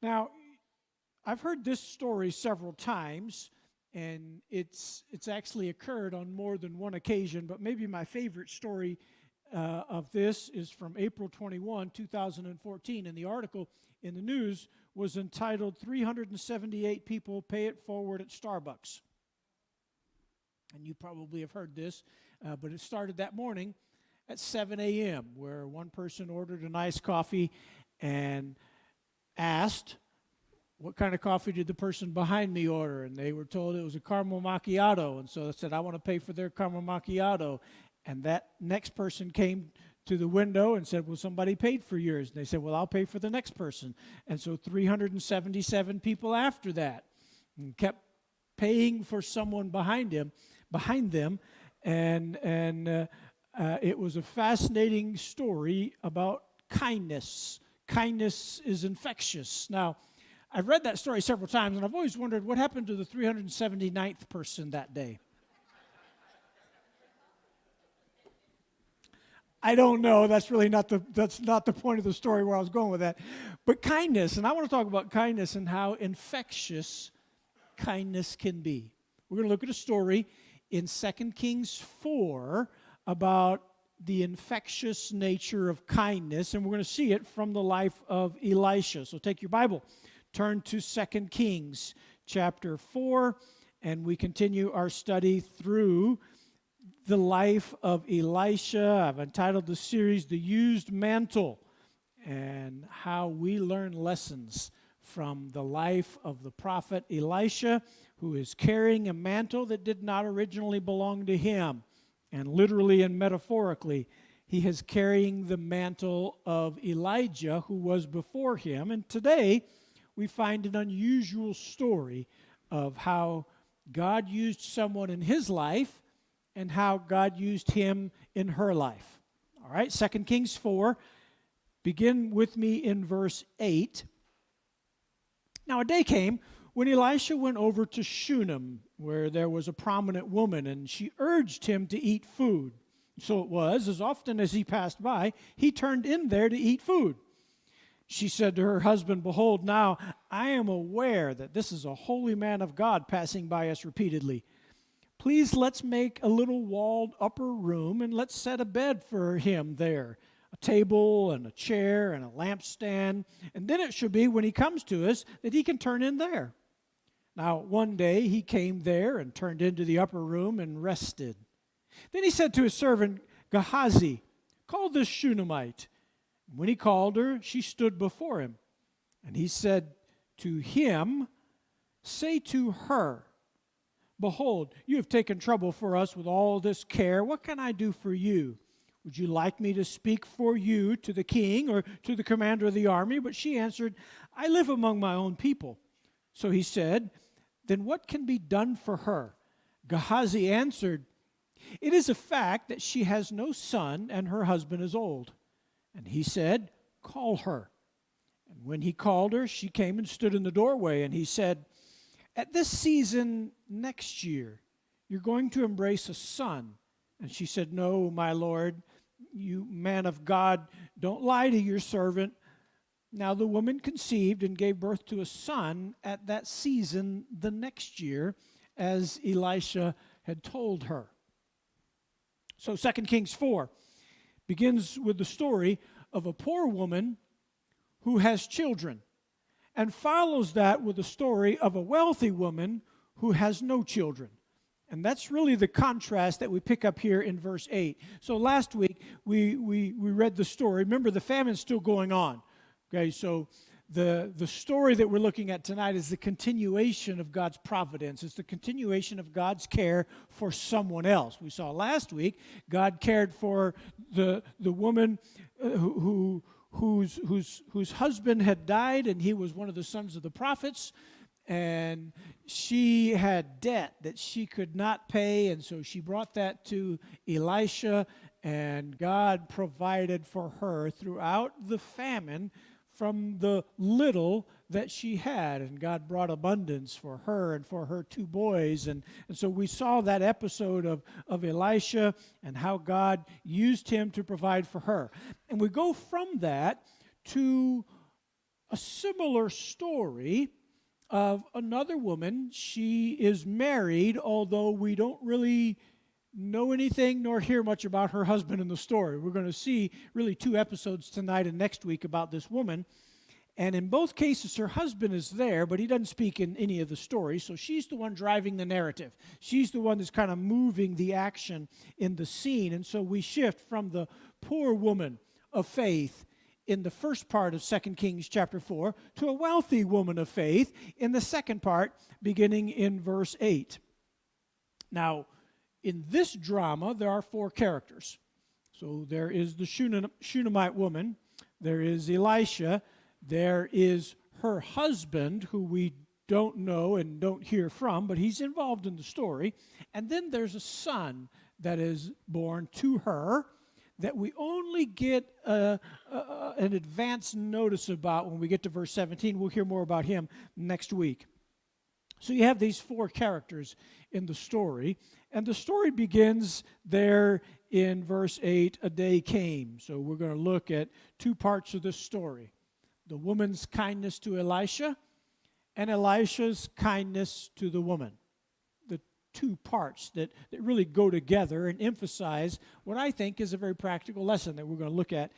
Now, I've heard this story several times, and it's actually occurred on more than one occasion, but maybe my favorite story of this is from April 21, 2014, and the article in the news was entitled 378 People Pay It Forward at Starbucks. And you probably have heard this, but it started that morning at 7 a.m., where one person ordered an iced coffee and asked, what kind of coffee did the person behind me order? And they were told it was a caramel macchiato. And so they said, I want to pay for their caramel macchiato. And that next person came to the window and said, well, somebody paid for yours. And they said, well, I'll pay for the next person. And so 377 people after that and kept paying for someone behind them. And it was a fascinating story about kindness. Kindness is infectious. Now, I've read that story several times, and I've always wondered what happened to the 379th person that day. I don't know. That's not the point of the story where I was going with that. But kindness, and I want to talk about kindness and how infectious kindness can be. We're going to look at a story in 2 Kings 4 about the infectious nature of kindness, and we're going to see it from the life of Elisha. So take your Bible. Turn to 2 Kings chapter 4, and we continue our study through the life of Elisha. I've entitled the series, The Used Mantle, and how we learn lessons from the life of the prophet Elisha, who is carrying a mantle that did not originally belong to him. And literally and metaphorically, he is carrying the mantle of Elijah, who was before him. And today, we find an unusual story of how God used someone in his life and how God used him in her life. All right, 2 Kings 4, begin with me in verse 8. Now a day came when Elisha went over to Shunem, where there was a prominent woman, and she urged him to eat food. So it was, as often as he passed by, he turned in there to eat food. She said to her husband, behold, now I am aware that this is a holy man of God passing by us repeatedly. Please let's make a little walled upper room and let's set a bed for him there, a table and a chair and a lampstand. And then it should be when he comes to us that he can turn in there. Now one day he came there and turned into the upper room and rested. Then he said to his servant Gehazi, call this Shunammite. When he called her, she stood before him. And he said to him, say to her, behold, you have taken trouble for us with all this care. What can I do for you? Would you like me to speak for you to the king or to the commander of the army? But she answered, I live among my own people. So he said, then what can be done for her? Gehazi answered, it is a fact that she has no son and her husband is old. And he said, call her. And when he called her, she came and stood in the doorway. And he said, at this season next year, you're going to embrace a son. And she said, no, my lord, you man of God, don't lie to your servant. Now the woman conceived and gave birth to a son at that season the next year, as Elisha had told her. So 2 Kings 4 begins with the story of a poor woman who has children, and follows that with the story of a wealthy woman who has no children. And that's really the contrast that we pick up here in verse 8. So last week we read the story. Remember, the famine's still going on. Okay, so the story that we're looking at tonight is the continuation of God's providence. It's the continuation of God's care for someone else. We saw last week God cared for the woman whose husband had died, and he was one of the sons of the prophets, and she had debt that she could not pay, and so she brought that to Elisha, and God provided for her throughout the famine from the little that she had, and God brought abundance for her and for her two boys. And so we saw that episode of Elisha and how God used him to provide for her. And we go from that to a similar story of another woman. She is married, although we don't really know anything nor hear much about her husband in the story. We're going to see really 2 episodes tonight and next week about this woman. And in both cases, her husband is there, but he doesn't speak in any of the stories. So she's the one driving the narrative. She's the one that's kind of moving the action in the scene. And so we shift from the poor woman of faith in the first part of 2 Kings chapter 4 to a wealthy woman of faith in the second part, beginning in verse 8. Now, in this drama, there are 4 characters. So there is the Shunammite woman, there is Elisha, there is her husband, who we don't know and don't hear from, but he's involved in the story. And then there's a son that is born to her that we only get an advance notice about when we get to verse 17. We'll hear more about him next week. So you have these 4 characters in the story, and the story begins there in verse 8, a day came. So we're going to look at 2 parts of this story. The woman's kindness to Elisha and Elisha's kindness to the woman. The 2 parts that really go together and emphasize what I think is a very practical lesson that we're going to look at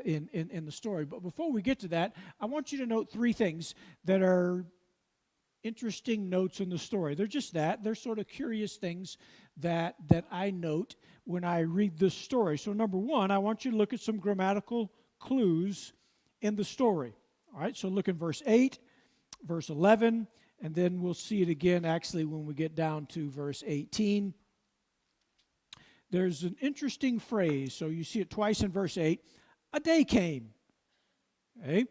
in the story. But before we get to that, I want you to note 3 things that are interesting notes in the story. They're just that. They're sort of curious things that I note when I read this story. So number 1, I want you to look at some grammatical clues in the story. All right, so look in verse 8, verse 11, and then we'll see it again actually when we get down to verse 18. There's an interesting phrase. So you see it twice in verse 8. A day came. Okay?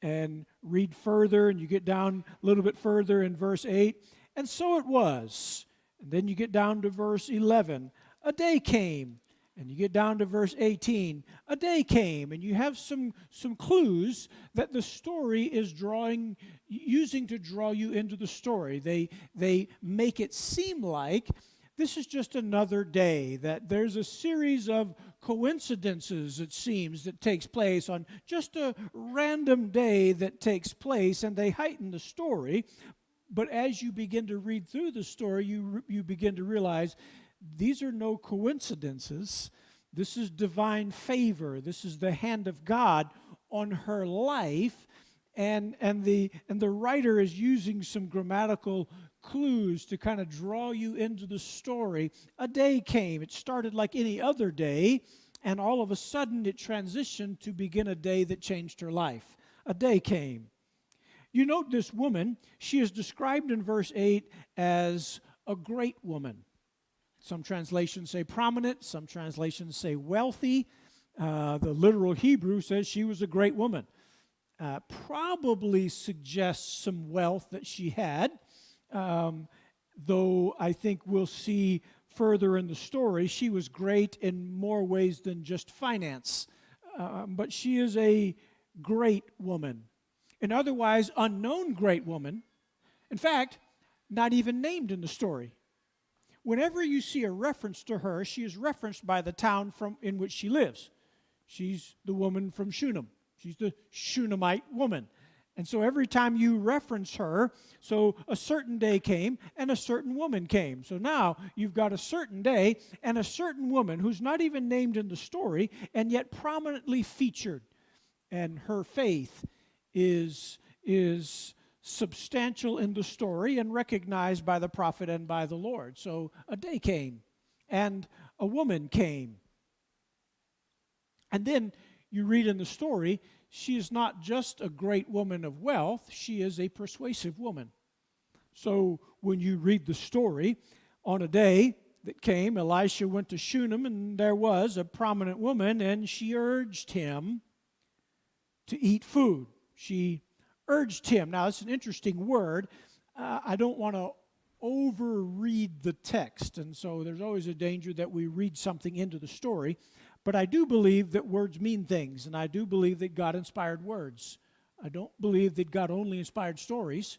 And read further, and you get down a little bit further in verse 8. And so it was. And then you get down to verse 11. A day came. And you get down to verse 18. A day came. And you have some clues that the story is using to draw you into the story. They make it seem like this is just another day, that there's a series of coincidences, it seems, that takes place on just a random day that takes place, and they heighten the story. But as you begin to read through the story, you begin to realize these are no coincidences. This is divine favor. This is the hand of God on her life, and the writer is using some grammatical clues to kind of draw you into the story. A day came. It started like any other day, and all of a sudden it transitioned to begin a day that changed her life. A day came. You note this woman, she is described in verse 8 as a great woman. Some translations say prominent, some translations say wealthy. The literal Hebrew says she was a great woman. Probably suggests some wealth that she had. Though I think we'll see further in the story, she was great in more ways than just finance. But she is a great woman. An otherwise unknown great woman. In fact, not even named in the story. Whenever you see a reference to her, she is referenced by the town in which she lives. She's the woman from Shunem. She's the Shunammite woman. And so every time you reference her, so a certain day came and a certain woman came. So now you've got a certain day and a certain woman who's not even named in the story and yet prominently featured. And her faith is substantial in the story and recognized by the prophet and by the Lord. So a day came and a woman came. And then you read in the story, she is not just a great woman of wealth, she is a persuasive woman. So when you read the story, on a day that came, Elisha went to Shunem, and there was a prominent woman, and she urged him to eat food. She urged him. Now, it's an interesting word. I don't want to overread the text, and so there's always a danger that we read something into the story. But I do believe that words mean things, and I do believe that God inspired words. I don't believe that God only inspired stories.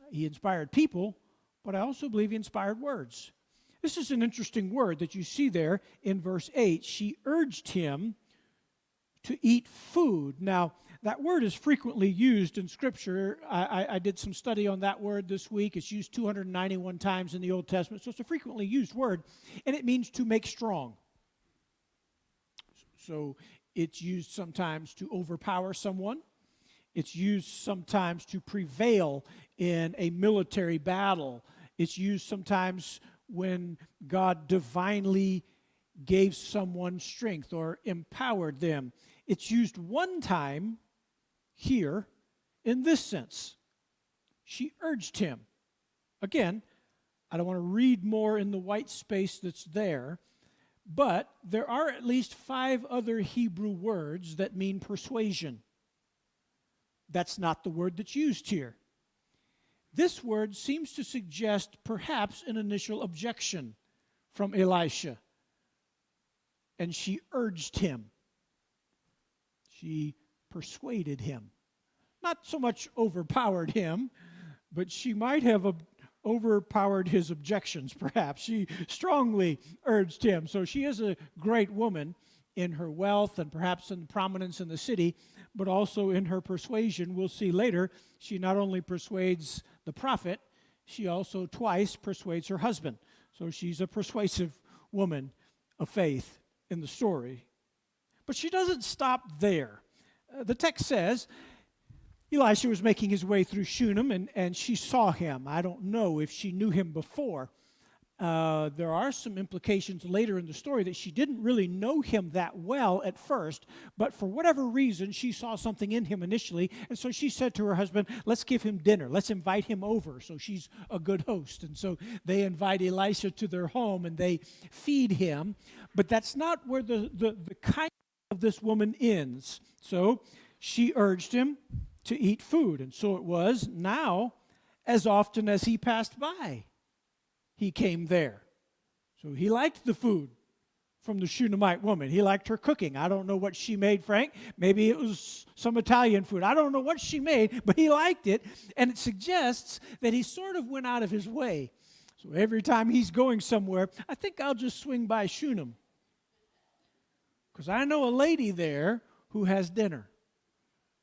He inspired people, but I also believe He inspired words. This is an interesting word that you see there in verse 8. She urged him to eat food. Now, that word is frequently used in Scripture. I did some study on that word this week. It's used 291 times in the Old Testament, so it's a frequently used word, and it means to make strong. So it's used sometimes to overpower someone. It's used sometimes to prevail in a military battle. It's used sometimes when God divinely gave someone strength or empowered them. It's used one time here in this sense. She urged him. Again, I don't want to read more in the white space that's there, but there are at least 5 other Hebrew words that mean persuasion. That's not the word that's used here. This word seems to suggest perhaps an initial objection from Elisha. And she urged him. She persuaded him. Not so much overpowered him, but she might have overpowered his objections, perhaps. She strongly urged him. So she is a great woman in her wealth and perhaps in prominence in the city, but also in her persuasion. We'll see later, she not only persuades the prophet, she also twice persuades her husband. So she's a persuasive woman of faith in the story. But she doesn't stop there. The text says, Elisha was making his way through Shunem, and she saw him. I don't know if she knew him before. There are some implications later in the story that she didn't really know him that well at first, but for whatever reason, she saw something in him initially, and so she said to her husband, let's give him dinner. Let's invite him over. So she's a good host. And so they invite Elisha to their home, and they feed him. But that's not where the kindness of this woman ends. So she urged him to eat food. And so it was now, as often as he passed by, he came there. So he liked the food from the Shunammite woman. He liked her cooking. I don't know what she made, Frank. Maybe it was some Italian food. I don't know what she made, but he liked it. And it suggests that he sort of went out of his way. So every time he's going somewhere, I think I'll just swing by Shunem, because I know a lady there who has dinner.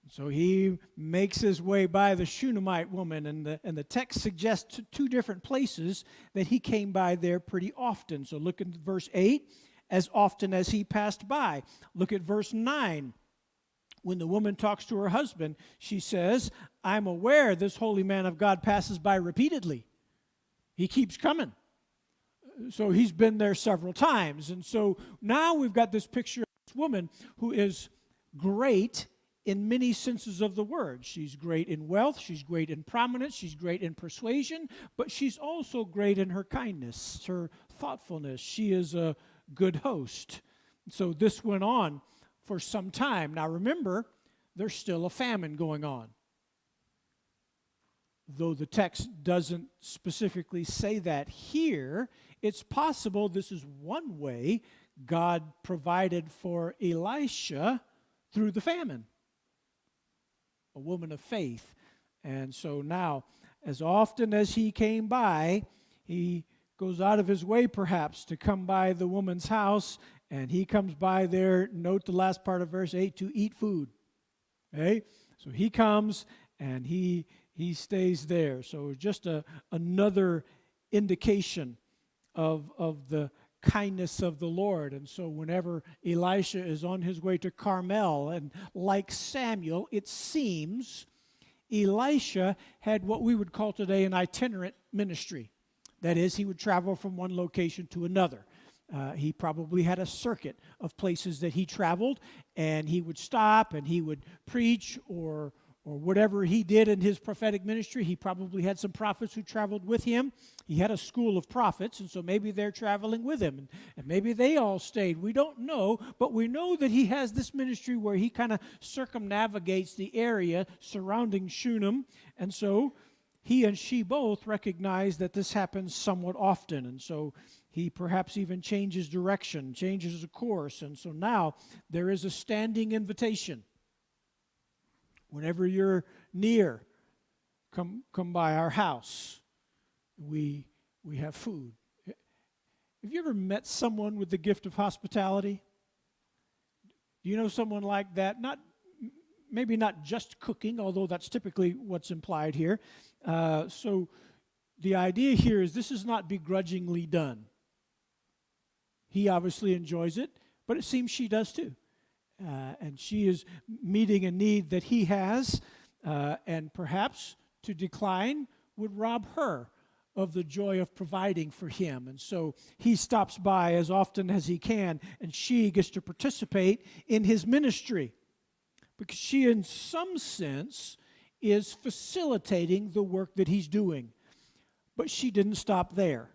So he makes his way by the Shunammite woman, and the text suggests 2 different places that he came by there pretty often. So look at verse 8, as often as he passed by. Look at verse 9. When the woman talks to her husband, she says, I'm aware this holy man of God passes by repeatedly. He keeps coming. So he's been there several times. And so now we've got this picture of this woman who is great in many senses of the word. She's great in wealth, she's great in prominence, she's great in persuasion, but she's also great in her kindness, her thoughtfulness. She is a good host. So this went on for some time. Now remember, there's still a famine going on. Though the text doesn't specifically say that here, it's possible this is one way God provided for Elisha through the famine. A woman of faith. And so now, as often as he came by, he goes out of his way perhaps to come by the woman's house, and he comes by there, note the last part of verse 8, to eat food. Okay? So he comes and he stays there. So just another indication of the kindness of the Lord. And so whenever Elisha is on his way to Carmel, and like Samuel, it seems Elisha had what we would call today an itinerant ministry. That is, he would travel from one location to another. He probably had a circuit of places that he traveled, and he would stop and he would preach or whatever he did in his prophetic ministry. He probably had some prophets who traveled with him. He had a school of prophets, and so maybe they're traveling with him, and maybe they all stayed. We don't know, but we know that he has this ministry where he kind of circumnavigates the area surrounding Shunem, and so he and she both recognize that this happens somewhat often, and so he perhaps even changes direction, changes the course, and so now there is a standing invitation. Whenever you're near, come by our house. We have food. Have you ever met someone with the gift of hospitality? Do you know someone like that? Maybe not just cooking, although that's typically what's implied here. So the idea here is this is not begrudgingly done. He obviously enjoys it, but it seems she does too. And she is meeting a need that he has, and perhaps to decline would rob her of the joy of providing for him. And so he stops by as often as he can, and she gets to participate in his ministry because she, in some sense, is facilitating the work that he's doing. But she didn't stop there.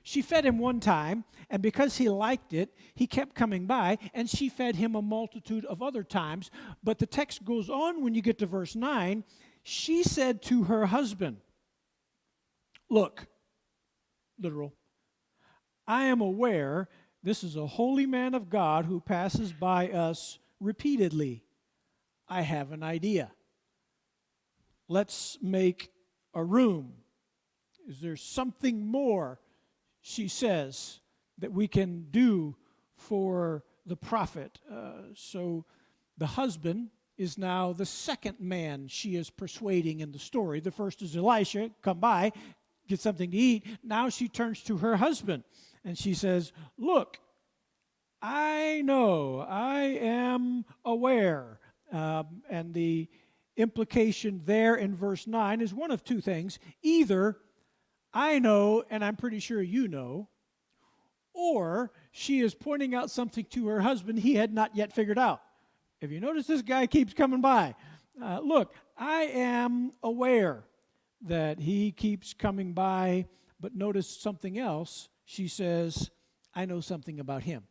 She fed him one time, and because he liked it, he kept coming by, and she fed him a multitude of other times. But the text goes on when you get to verse 9. She said to her husband, "Look," literal, "I am aware this is a holy man of God who passes by us repeatedly. I have an idea. Let's make a room." Is there something more, she says, that we can do for the prophet? So the husband is now the second man she is persuading in the story. The first is Elisha, come by, get something to eat. Now she turns to her husband and she says, "Look, I know, I am aware." And the implication there in verse 9 is one of two things. Either I know, and I'm pretty sure you know, or she is pointing out something to her husband he had not yet figured out. If you notice, this guy keeps coming by. Look, I am aware that he keeps coming by, but notice something else. She says, I know something about him.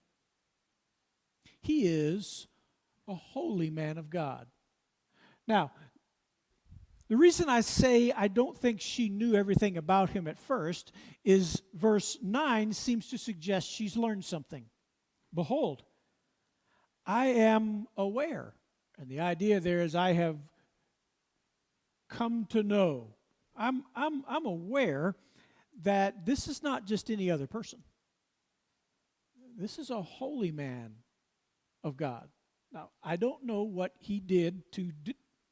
He is a holy man of God. Now, the reason I say I don't think she knew everything about him at first is verse 9 seems to suggest she's learned something. Behold, I am aware. And the idea there is I have come to know. I'm aware that this is not just any other person. This is a holy man of God. Now, I don't know what he did to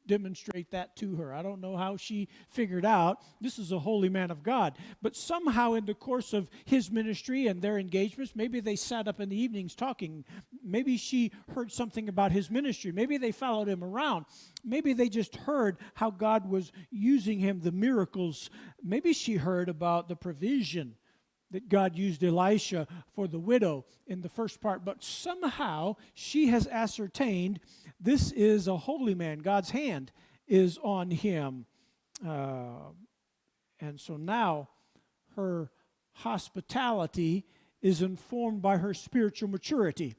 demonstrate that to her. I don't know how she figured out this is a holy man of God. But somehow in the course of his ministry and their engagements, maybe they sat up in the evenings talking. Maybe she heard something about his ministry. Maybe they followed him around. Maybe they just heard how God was using him, the miracles. Maybe she heard about the provision that God used Elisha for the widow in the first part. But somehow she has ascertained this is a holy man. God's hand is on him. And so now her hospitality is informed by her spiritual maturity.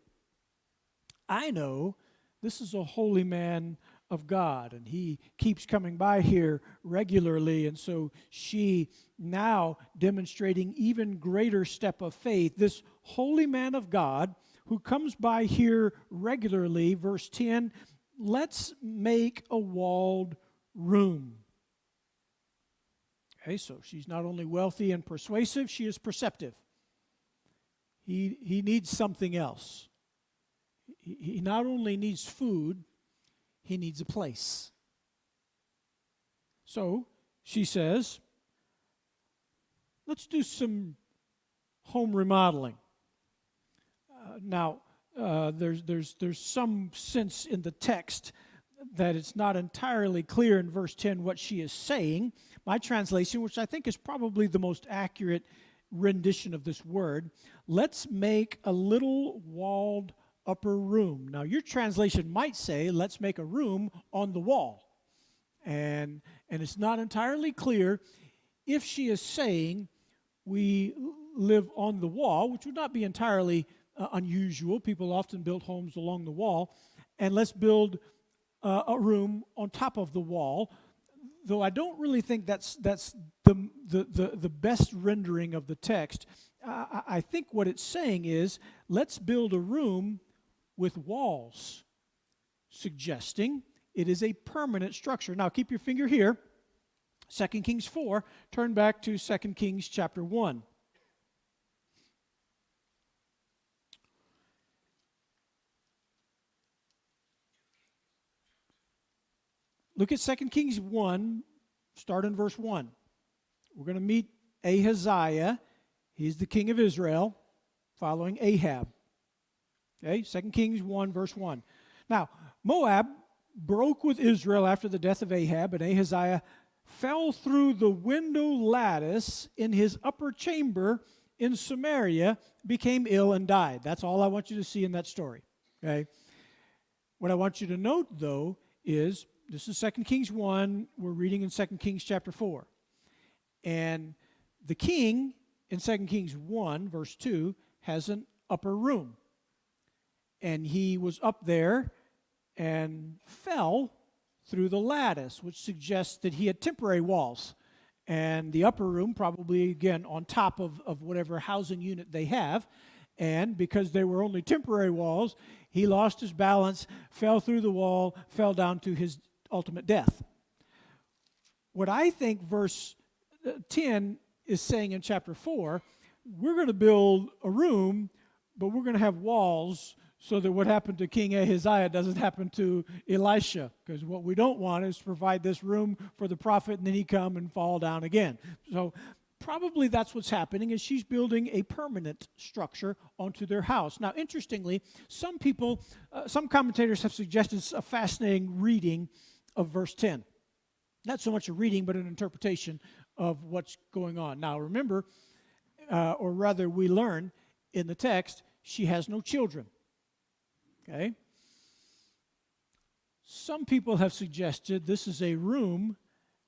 I know this is a holy man of God, and he keeps coming by here regularly, and so she now demonstrating even greater step of faith. This holy man of God who comes by here regularly, verse 10, let's make a walled room. Okay, so she's not only wealthy and persuasive, she is perceptive. He needs something else. He not only needs food, he needs a place. So she says, let's do some home remodeling. Now, there's some sense in the text that it's not entirely clear in verse 10 what she is saying. My translation, which I think is probably the most accurate rendition of this word, let's make a little walled upper room. Now, your translation might say, let's make a room on the wall. And it's not entirely clear if she is saying we live on the wall, which would not be entirely unusual. People often build homes along the wall. And let's build a room on top of the wall. Though I don't really think that's the best rendering of the text. I think what it's saying is, let's build a room with walls, suggesting it is a permanent structure. Now, keep your finger here. 2 Kings 4. Turn back to 2 Kings chapter 1. look at 2 Kings 1, start in verse 1. We're going to meet Ahaziah. He's the king of Israel, following Ahab. Okay, 2 Kings 1, verse 1. Now, Moab broke with Israel after the death of Ahab, and Ahaziah fell through the window lattice in his upper chamber in Samaria, became ill, and died. That's all I want you to see in that story. Okay. What I want you to note, though, is this is 2 Kings 1. We're reading in 2 Kings chapter 4. And the king in 2 Kings 1, verse 2, has an upper room. And he was up there and fell through the lattice, which suggests that he had temporary walls. And the upper room, probably, again, on top of whatever housing unit they have. And because they were only temporary walls, he lost his balance, fell through the wall, fell down to his ultimate death. What I think verse 10 is saying in chapter 4, we're going to build a room, but we're going to have walls so that what happened to King Ahaziah doesn't happen to Elisha. Because what we don't want is to provide this room for the prophet and then he come and fall down again. So probably that's what's happening, is she's building a permanent structure onto their house. Now, interestingly, some commentators have suggested a fascinating reading of verse 10. Not so much a reading, but an interpretation of what's going on. Now, remember, or rather we learn in the text, she has no children. Okay? Some people have suggested this is a room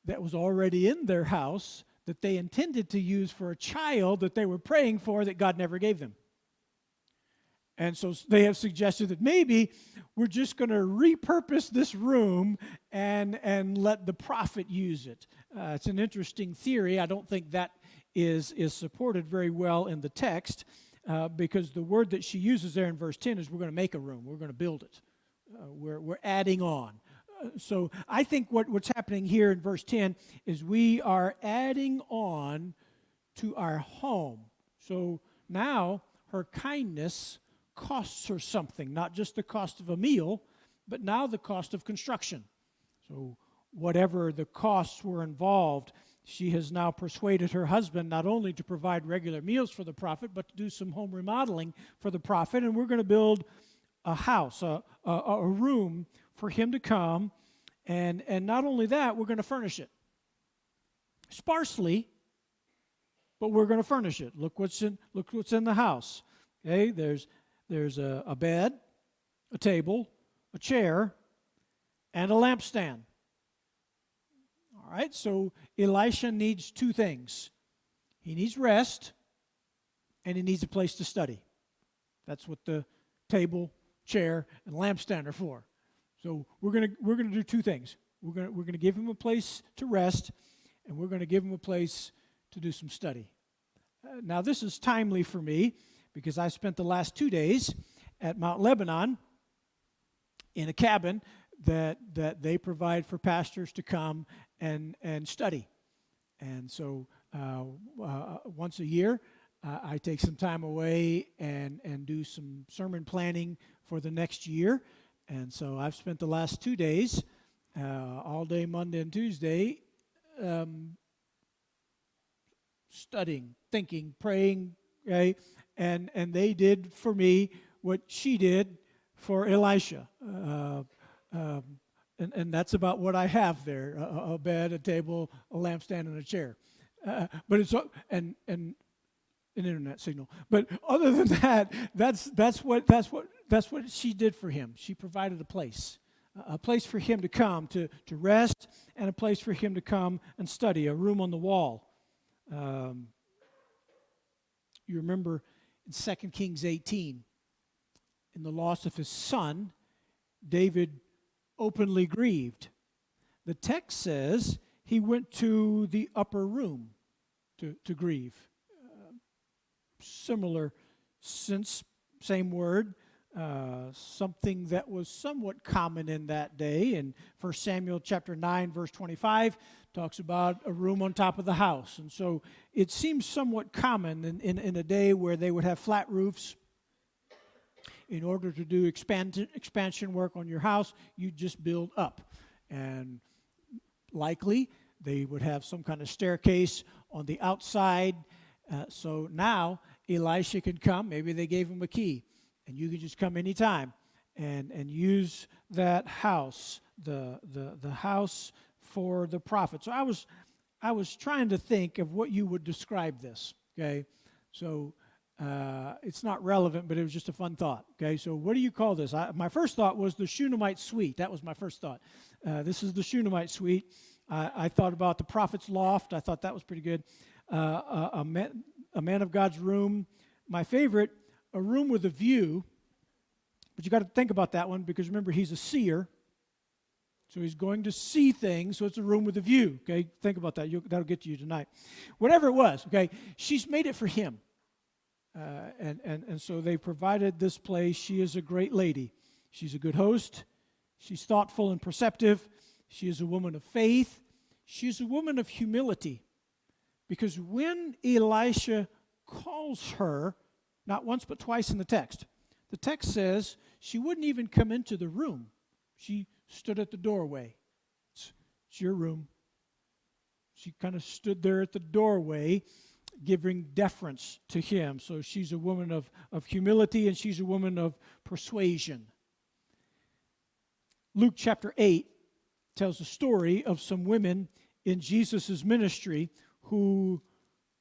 that was already in their house that they intended to use for a child that they were praying for that God never gave them. And so they have suggested that maybe we're just going to repurpose this room and let the prophet use it. It's an interesting theory. I don't think that is supported very well in the text because the word that she uses there in verse 10 is we're going to make a room. We're going to build it. We're adding on. So I think what's happening here in verse 10 is we are adding on to our home. So now her kindness costs her something, not just the cost of a meal, but now the cost of construction. So whatever the costs were involved, she has now persuaded her husband not only to provide regular meals for the prophet, but to do some home remodeling for the prophet, and we're going to build a house, a room for him to come, and not only that, we're going to furnish it. Sparsely, but we're going to furnish it. Look what's in the house. Okay, there's a bed, a table, a chair, and a lampstand. All right, so Elisha needs two things. He needs rest, and he needs a place to study. That's what the table, chair, and lampstand are for. So we're gonna do two things. We're gonna give him a place to rest, and we're gonna give him a place to do some study. Now this is timely for me because I spent the last 2 days at Mount Lebanon in a cabin that they provide for pastors to come and study. And so once a year, I take some time away and do some sermon planning for the next year. And so I've spent the last 2 days, all day Monday and Tuesday, studying, thinking, praying, okay? And they did for me what she did for Elisha. And that's about what I have there: a bed, a table, a lampstand, and a chair. But it's and an internet signal. But other than that, that's what she did for him. She provided a place for him to come to rest, and a place for him to come and study. A room on the wall. You remember in 2 Kings 18, in the loss of his son, David openly grieved. The text says he went to the upper room to grieve. Similar sense, same word, something that was somewhat common in that day. In 1 Samuel chapter 9, verse 25, talks about a room on top of the house. And so it seems somewhat common in a day where they would have flat roofs. In order to do expansion work on your house, you just build up. And likely they would have some kind of staircase on the outside. So now Elisha could come. Maybe they gave him a key, and you could just come anytime and use that house, the house for the prophet. So I was trying to think of what you would describe this. Okay, so it's not relevant, but it was just a fun thought. Okay, so what do you call this? My first thought was the Shunammite suite. That was my first thought. This is the Shunammite suite. I thought about the prophet's loft. I thought that was pretty good. A man of God's room. My favorite, a room with a view. But you got to think about that one because remember, he's a seer. So he's going to see things, so it's a room with a view. Okay, think about that. That'll get to you tonight. Whatever it was, okay, she's made it for him. And so they provided this place. She is a great lady. She's a good host. She's thoughtful and perceptive. She is a woman of faith. She's a woman of humility. Because when Elisha calls her, not once but twice in the text says she wouldn't even come into the room. She stood at the doorway. It's your room. She kind of stood there at the doorway, giving deference to him. So she's a woman of humility, and she's a woman of persuasion. Luke chapter 8 tells the story of some women in Jesus' ministry who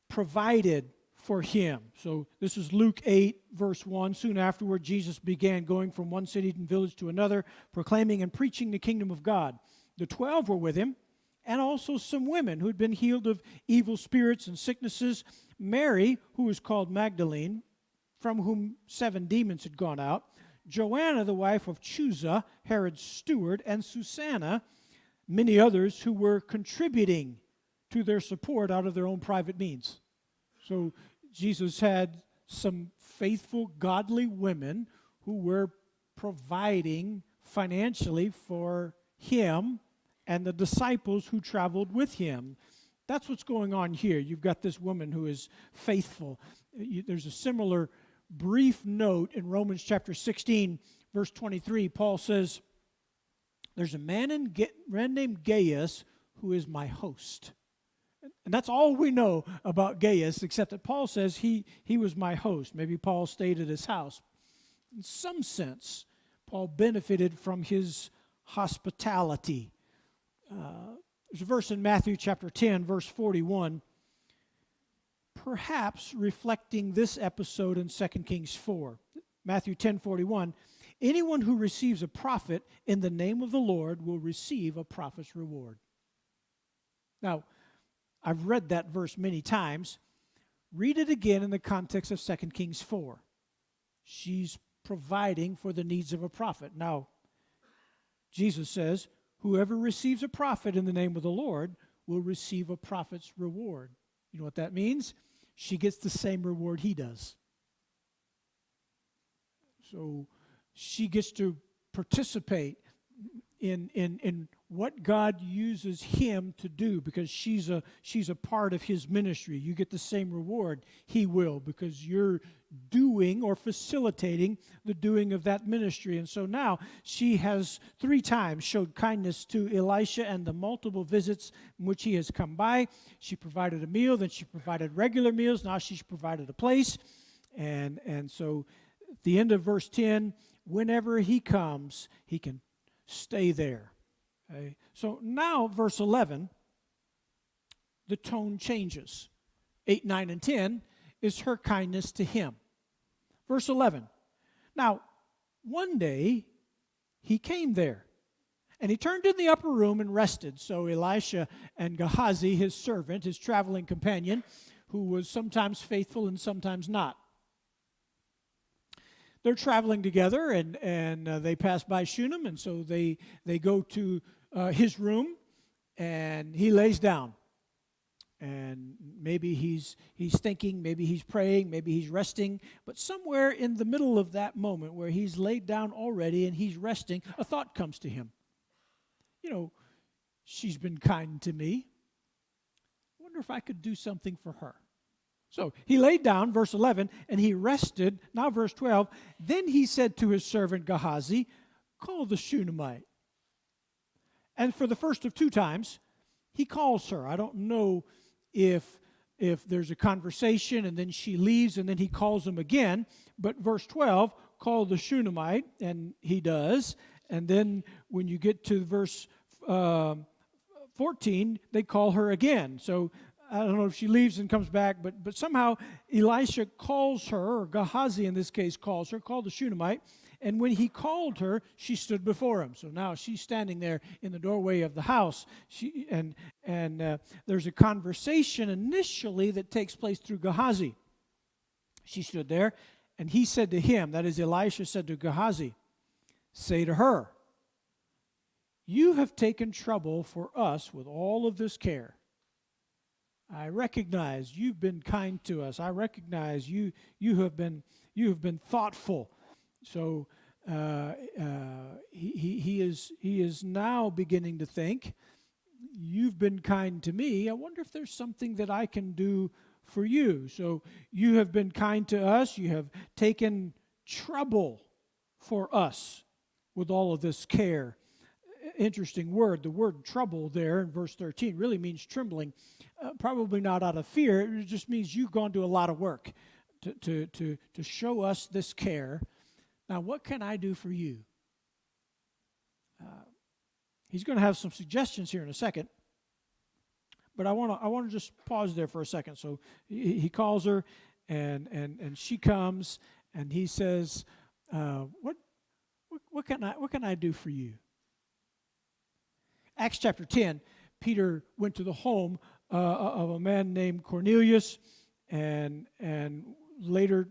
provided for him. So this is Luke 8, verse 1. Soon afterward, Jesus began going from one city and village to another, proclaiming and preaching the kingdom of God. The 12 were with him, and also some women who had been healed of evil spirits and sicknesses. Mary, who was called Magdalene, from whom 7 demons had gone out. Joanna, the wife of Chuza, Herod's steward, and Susanna, many others who were contributing to their support out of their own private means. So Jesus had some faithful, godly women who were providing financially for him and the disciples who traveled with him. That's what's going on here. You've got this woman who is faithful. There's a similar brief note in Romans chapter 16, verse 23. Paul says, there's a man named Gaius who is my host. And that's all we know about Gaius, except that Paul says he was my host. Maybe Paul stayed at his house. In some sense, Paul benefited from his hospitality. There's a verse in Matthew chapter 10, verse 41, perhaps reflecting this episode in 2 Kings 4. Matthew 10:41, anyone who receives a prophet in the name of the Lord will receive a prophet's reward. Now, I've read that verse many times. Read it again in the context of 2 Kings 4. She's providing for the needs of a prophet. Now, Jesus says, whoever receives a prophet in the name of the Lord will receive a prophet's reward. You know what that means? She gets the same reward he does. So she gets to participate in what God uses him to do because she's a part of his ministry. You get the same reward he will because you're doing or facilitating the doing of that ministry. And so now she has 3 times showed kindness to Elisha and the multiple visits in which he has come by. She provided a meal, then she provided regular meals. Now she's provided a place. And so at the end of verse 10, whenever he comes, he can stay there. Okay? So now, verse 11, the tone changes. 8, 9, and 10 is her kindness to him. Verse 11, now, one day he came there, and he turned in the upper room and rested. So Elisha and Gehazi, his servant, his traveling companion, who was sometimes faithful and sometimes not, they're traveling together, and they pass by Shunem, and so they go to his room, and he lays down. And maybe he's thinking, maybe he's praying, maybe he's resting, but somewhere in the middle of that moment where he's laid down already and he's resting, a thought comes to him. You know, she's been kind to me. I wonder if I could do something for her. So he laid down, verse 11, and he rested. Now verse 12, then he said to his servant Gehazi, call the Shunammite. And for the first of 2 times, he calls her. I don't know if there's a conversation and then she leaves and then he calls him again. But verse 12, call the Shunammite, and he does. And then when you get to verse 14, they call her again. So I don't know if she leaves and comes back, but somehow Elisha calls her, or Gehazi in this case calls her, called the Shunammite. And when he called her, she stood before him. So now she's standing there in the doorway of the house. There's a conversation initially that takes place through Gehazi. She stood there, and he said to him, that is, Elisha said to Gehazi, say to her, you have taken trouble for us with all of this care. I recognize you've been kind to us. I recognize you have been thoughtful. So he is now beginning to think, you've been kind to me. I wonder if there's something that I can do for you. So you have been kind to us. You have taken trouble for us with all of this care. Interesting word. The word trouble there in verse 13 really means trembling. Probably not out of fear. It just means you've gone to a lot of work to show us this care. Now, what can I do for you? He's going to have some suggestions here in a second, but I want to just pause there for a second. So he calls her, and she comes, and he says, "What can I do for you?" Acts chapter 10, Peter went to the home of a man named Cornelius, and later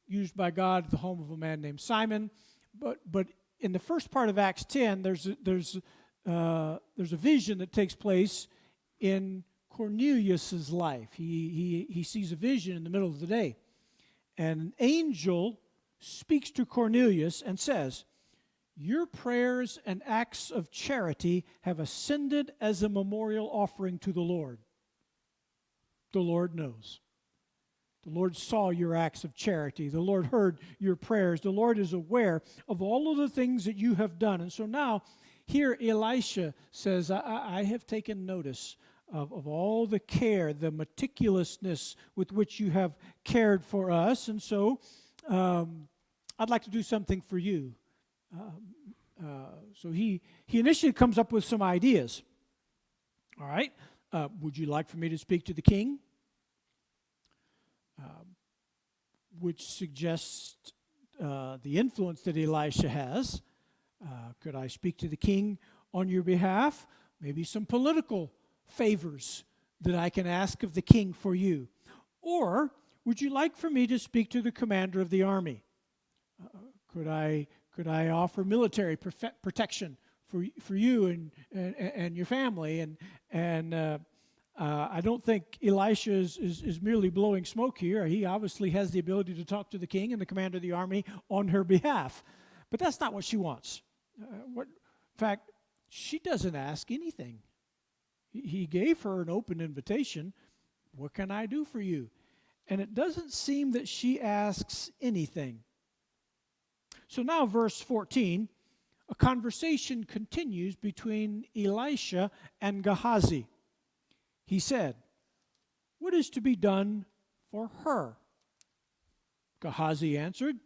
used by God, the home of a man named Simon. But in the first part of Acts 10, there's a vision that takes place in Cornelius's life. He sees a vision in the middle of the day, and an angel speaks to Cornelius and says, your prayers and acts of charity have ascended as a memorial offering to the Lord. The Lord knows. The Lord saw your acts of charity. The Lord heard your prayers. The Lord is aware of all of the things that you have done. And so now, here Elisha says, I have taken notice of all the care, the meticulousness with which you have cared for us. And so I'd like to do something for you. So he initially comes up with some ideas. All right. Would you like for me to speak to the king? Which suggests the influence that Elisha has. Could I speak to the king on your behalf? Maybe some political favors that I can ask of the king for you. Or would you like for me to speak to the commander of the army? Could I offer military protection for you and your family? And I don't think Elisha is merely blowing smoke here. He obviously has the ability to talk to the king and the commander of the army on her behalf. But that's not what she wants. In fact, she doesn't ask anything. He gave her an open invitation. What can I do for you? And it doesn't seem that she asks anything. So now verse 14, a conversation continues between Elisha and Gehazi. He said, what is to be done for her? Gehazi answered,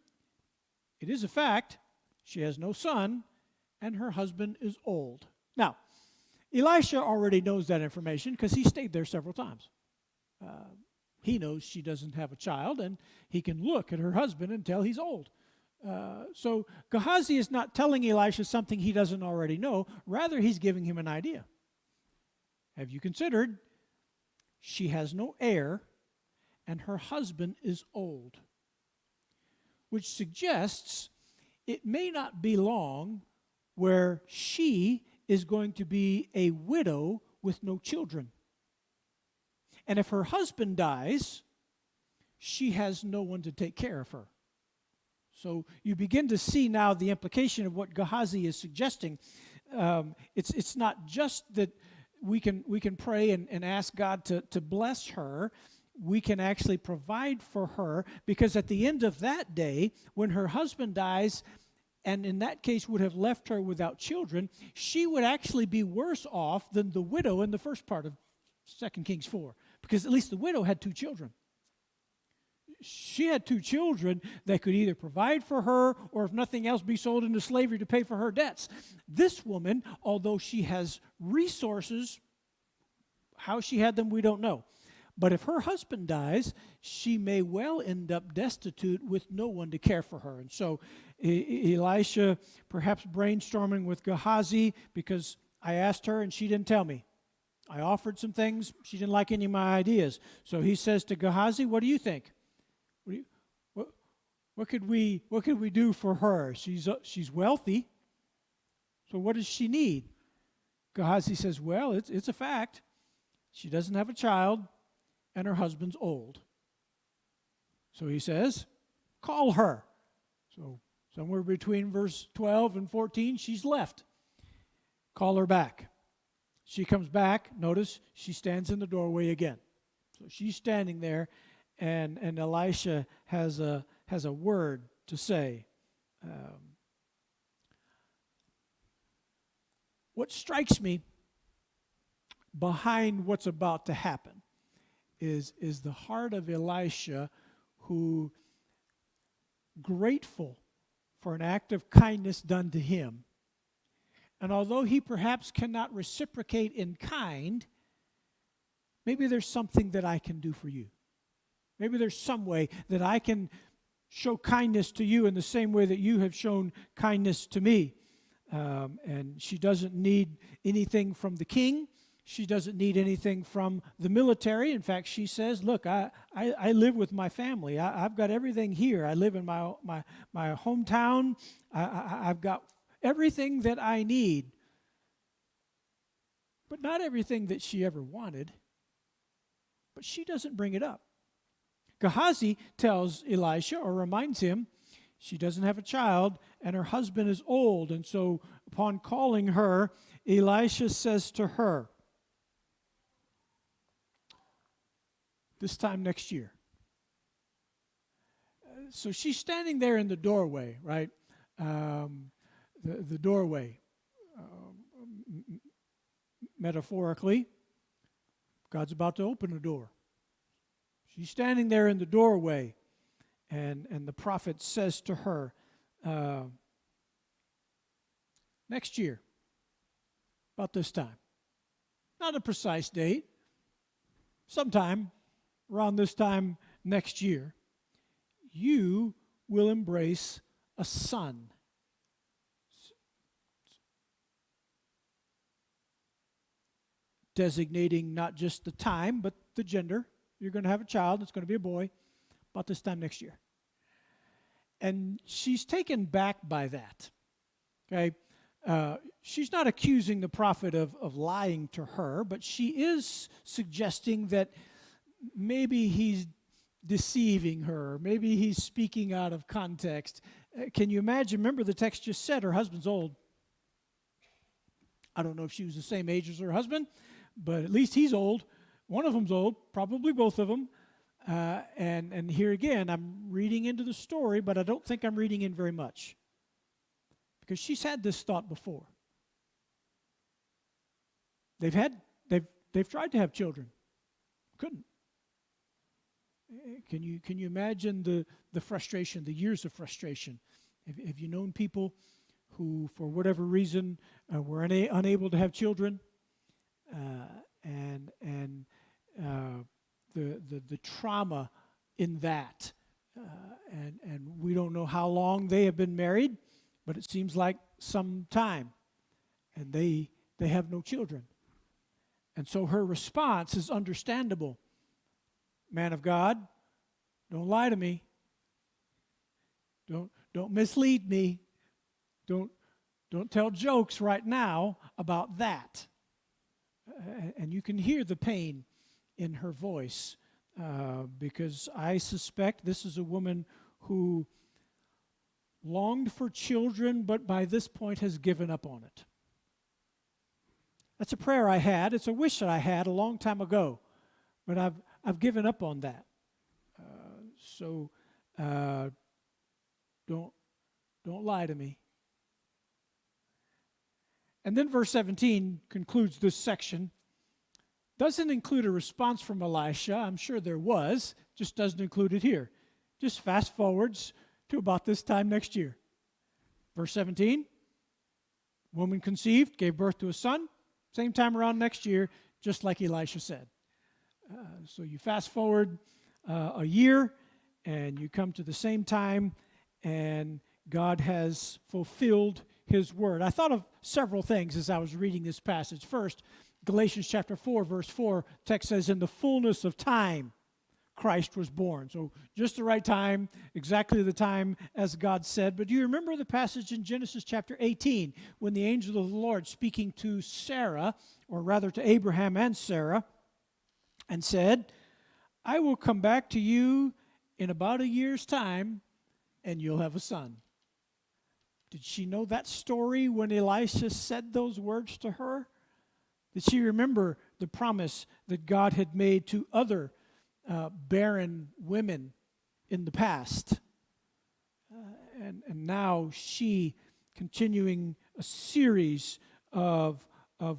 it is a fact, she has no son, and her husband is old. Now, Elisha already knows that information because he stayed there several times. He knows she doesn't have a child, and he can look at her husband and tell he's old. So Gehazi is not telling Elisha something he doesn't already know. Rather, he's giving him an idea. Have you considered she has no heir and her husband is old? Which suggests it may not be long where she is going to be a widow with no children. And if her husband dies, she has no one to take care of her. So you begin to see now the implication of what Gehazi is suggesting. It's not just that we can pray and ask God to bless her. We can actually provide for her, because at the end of that day, when her husband dies, and in that case would have left her without children, she would actually be worse off than the widow in the first part of 2 Kings 4, because at least the widow had 2 children. She had 2 children that could either provide for her or, if nothing else, be sold into slavery to pay for her debts. This woman, although she has resources, how she had them, we don't know. But if her husband dies, she may well end up destitute with no one to care for her. And so Elisha, perhaps brainstorming with Gehazi, because I asked her and she didn't tell me. I offered some things. She didn't like any of my ideas. So he says to Gehazi, what do you think? What could we do for her? She's wealthy. So what does she need? Gehazi says, well, it's a fact. She doesn't have a child, and her husband's old. So he says, call her. So somewhere between verse 12 and 14, she's left. Call her back. She comes back. Notice she stands in the doorway again. So she's standing there, and Elisha has a word to say. What strikes me behind what's about to happen is the heart of Elisha, who, grateful for an act of kindness done to him, and although he perhaps cannot reciprocate in kind, maybe there's something that I can do for you. Maybe there's some way that I can show kindness to you in the same way that you have shown kindness to me. And she doesn't need anything from the king. She doesn't need anything from the military. In fact, she says, look, I live with my family. I've got everything here. I live in my hometown. I've got everything that I need. But not everything that she ever wanted. But she doesn't bring it up. Gehazi tells Elisha, or reminds him, she doesn't have a child and her husband is old. And so upon calling her, Elisha says to her, this time next year. So she's standing there in the doorway, right? The doorway. Metaphorically, God's about to open the door. She's standing there in the doorway, and the prophet says to her, next year, about this time. Not a precise date. Sometime around this time next year, you will embrace a son. Designating not just the time, but the gender. You're going to have a child. It's going to be a boy about this time next year. And she's taken back by that. Okay? She's not accusing the prophet of lying to her, but she is suggesting that maybe he's deceiving her. Maybe he's speaking out of context. Can you imagine? Remember, the text just said her husband's old. I don't know if she was the same age as her husband, but at least he's old. One of them's old, probably both of them. And here again, I'm reading into the story, but I don't think I'm reading in very much. Because she's had this thought before. They've tried to have children. Couldn't. Can you imagine the frustration, the years of frustration? Have you known people who, for whatever reason, were unable to have children? And the trauma in that. And we don't know how long they have been married, but it seems like some time. And they have no children. And so her response is understandable. Man of God, don't lie to me. Don't mislead me. Don't tell jokes right now about that. And you can hear the pain in her voice because I suspect this is a woman who longed for children, but by this point has given up on it. That's a prayer I had. It's a wish that I had a long time ago, but I've given up on that. So don't lie to me. And then verse 17 concludes this section. Doesn't include a response from Elisha. I'm sure there was, just doesn't include it here. Just fast forwards to about this time next year. Verse 17, woman conceived, gave birth to a son, same time around next year, just like Elisha said. So you fast forward a year, and you come to the same time, and God has fulfilled his word. I thought of several things as I was reading this passage. First, Galatians chapter 4, verse 4, text says, in the fullness of time, Christ was born. So just the right time, exactly the time as God said. But do you remember the passage in Genesis chapter 18 when the angel of the Lord speaking to Sarah, or rather to Abraham and Sarah, and said, I will come back to you in about a year's time, and you'll have a son. Did she know that story when Elisha said those words to her? Did she remember the promise that God had made to other barren women in the past? And now she, continuing a series of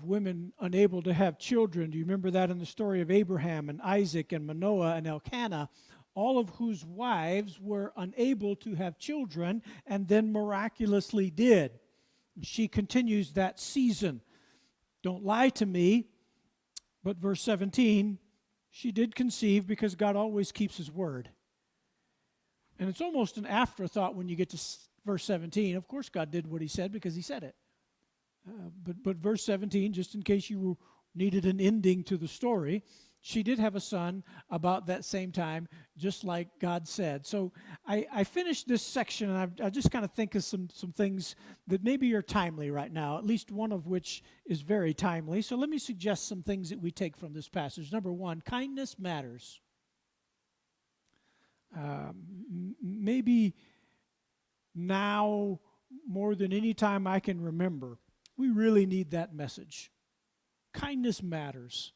women unable to have children. Do you remember that in the story of Abraham and Isaac and Manoah and Elkanah, all of whose wives were unable to have children and then miraculously did? She continues that season. Don't lie to me, but verse 17, she did conceive because God always keeps his word. And it's almost an afterthought when you get to verse 17. Of course God did what he said because he said it. But verse 17, just in case you needed an ending to the story, she did have a son about that same time, just like God said. So I finished this section, and I just kind of think of some things that maybe are timely right now, at least one of which is very timely. So let me suggest some things that we take from this passage. Number one, kindness matters. Maybe now more than any time I can remember, we really need that message. Kindness matters.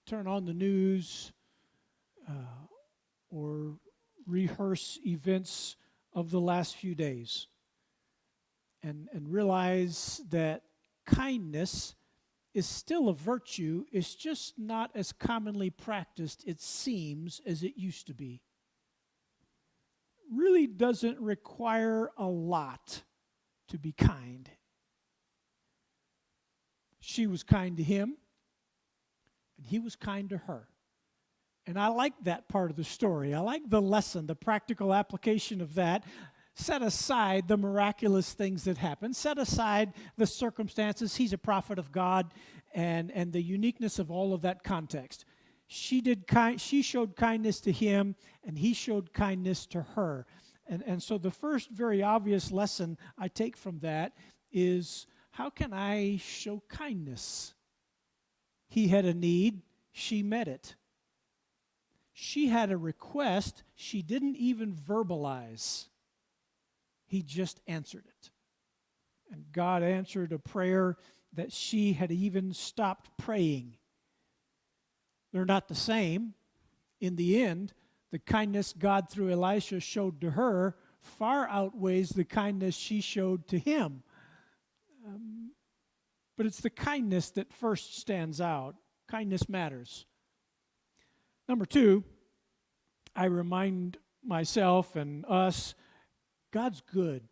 Turn on the news or rehearse events of the last few days and realize that kindness is still a virtue. It's just not as commonly practiced, it seems, as it used to be. Really doesn't require a lot to be kind. She was kind to him, and he was kind to her. And I like that part of the story. I like the lesson, the practical application of that. Set aside the miraculous things that happen. Set aside the circumstances. He's a prophet of God, and the uniqueness of all of that context. She showed kindness to him, and he showed kindness to her. And so the first very obvious lesson I take from that is, how can I show kindness? He had a need, she met it. She had a request, she didn't even verbalize. He just answered it. And God answered a prayer that she had even stopped praying. They're not the same. In the end, the kindness God through Elisha showed to her far outweighs the kindness she showed to him. But it's the kindness that first stands out. Kindness matters. Number two, I remind myself and us, God's good.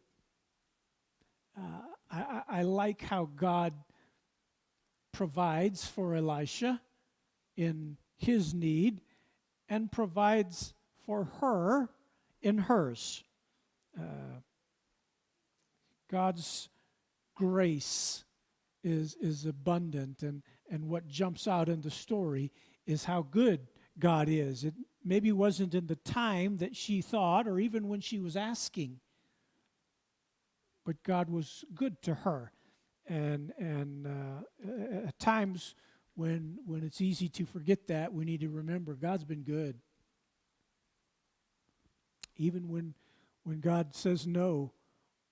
I like how God provides for Elisha in his need and provides for her in hers. God's grace is abundant, and what jumps out in the story is how good God is. It maybe wasn't in the time that she thought, or even when she was asking, but God was good to her. And at times when it's easy to forget that, we need to remember God's been good. Even when God says no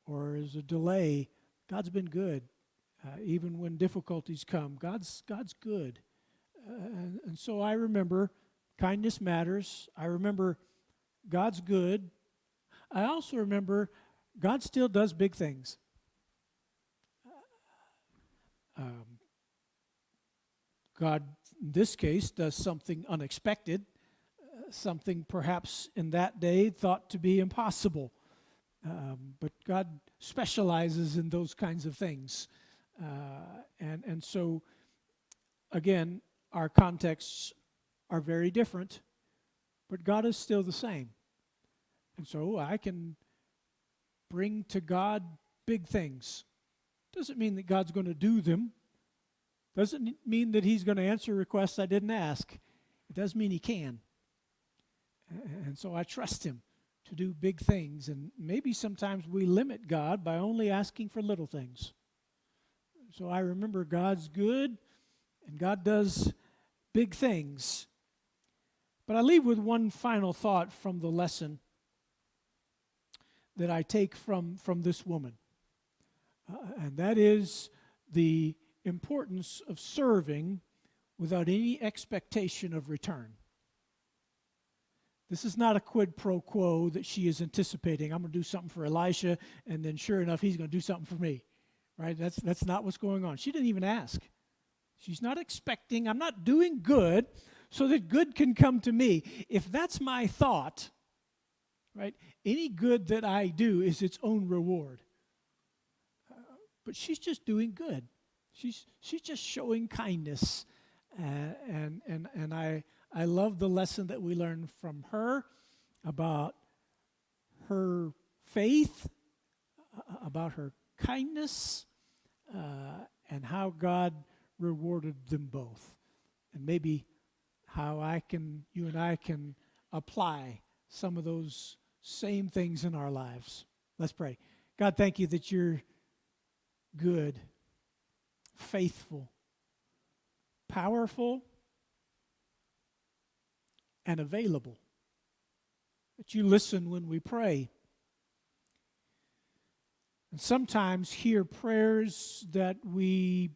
or is a delay, God's been good. Even when difficulties come, God's good. And so I remember kindness matters. I remember God's good. I also remember God still does big things. Um, God, in this case, does something unexpected, something perhaps in that day thought to be impossible. But God specializes in those kinds of things. And so, again, our contexts are very different, but God is still the same. And so I can bring to God big things. Doesn't mean that God's going to do them. Doesn't mean that He's going to answer requests I didn't ask. It does mean He can. And so I trust Him to do big things. And maybe sometimes we limit God by only asking for little things. So I remember God's good and God does big things. But I leave with one final thought from the lesson that I take from this woman. And that is the importance of serving without any expectation of return. This is not a quid pro quo that she is anticipating. I'm going to do something for Elisha, and then sure enough, he's going to do something for me. Right? That's not what's going on. She didn't even ask. She's not expecting, I'm not doing good so that good can come to me. If that's my thought, right, any good that I do is its own reward. But she's just doing good. She's just showing kindness. And I love the lesson that we learned from her about her faith, about her kindness, and how God rewarded them both. And maybe how you and I can apply some of those same things in our lives. Let's pray. God, thank you that you're good, faithful, powerful, and available. That you listen when we pray. And sometimes hear prayers that we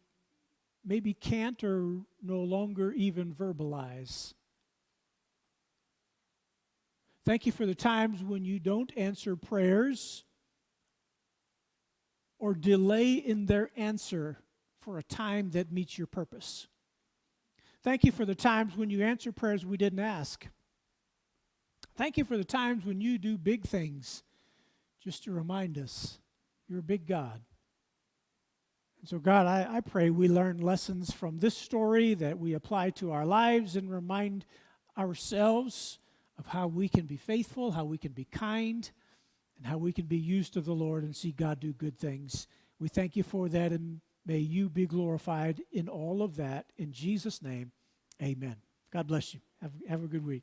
maybe can't or no longer even verbalize. Thank you for the times when you don't answer prayers or delay in their answer for a time that meets your purpose. Thank you for the times when you answer prayers we didn't ask. Thank you for the times when you do big things just to remind us you're a big God. And so, God, I pray we learn lessons from this story that we apply to our lives and remind ourselves of how we can be faithful, how we can be kind, and how we can be used of the Lord and see God do good things. We thank you for that, and may you be glorified in all of that. In Jesus' name, amen. God bless you. Have a good week.